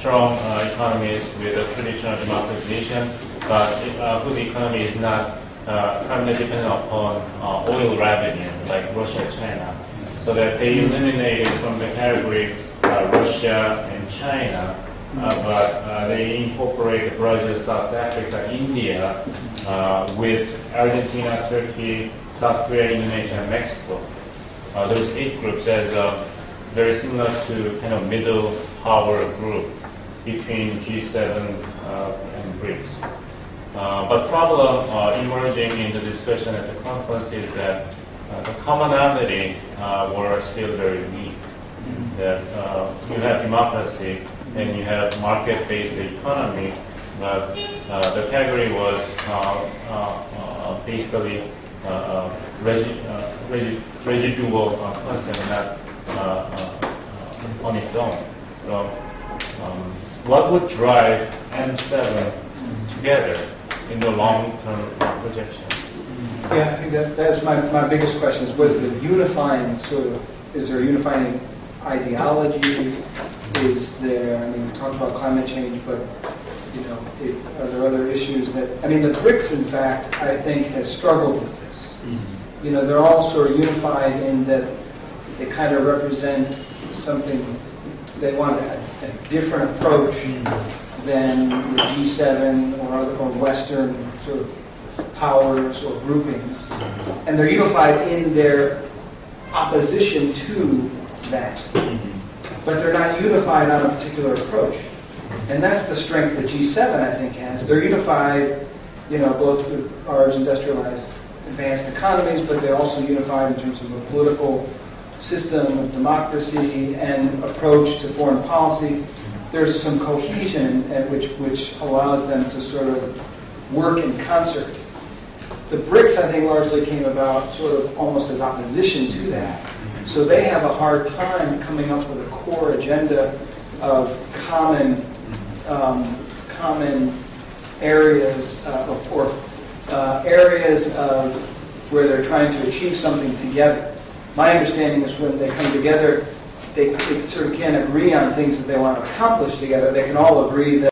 strong economies with a traditional democratization, but whose economy is not primarily dependent upon oil revenue, like Russia and China. So that they eliminated from the category Russia and China, but they incorporate Brazil, South Africa, India, with Argentina, Turkey, South Korea, Indonesia, and Mexico. Those 8 groups as very similar to kind of middle power group between G7 and BRICS. But problem emerging in the discussion at the conference is that the commonality were still very weak. That you have democracy and you have market-based economy, but the category was basically residual concept, not on its own. So, what would drive M7 together in the long-term projection? Yeah, I think that's my biggest question is, was the unifying sort of, is there a unifying ideology? Is there, I mean, we talked about climate change, but, you know, are there other issues that, I mean, the BRICS, in fact, I think has struggled with this. Mm-hmm. You know, they're all sort of unified in that they kind of represent something, they want a different approach than the G7 or Western sort of powers or groupings. And they're unified in their opposition to that. But they're not unified on a particular approach. And that's the strength that G7, I think, has. They're unified, you know, both with large industrialized advanced economies, but they're also unified in terms of a political system of democracy and approach to foreign policy. There's some cohesion which allows them to sort of work in concert. The BRICS, I think, largely came about sort of almost as opposition to that. So they have a hard time coming up with a core agenda of common areas areas of where they're trying to achieve something together. My understanding is when they come together, they sort of can't agree on things that they want to accomplish together. They can all agree that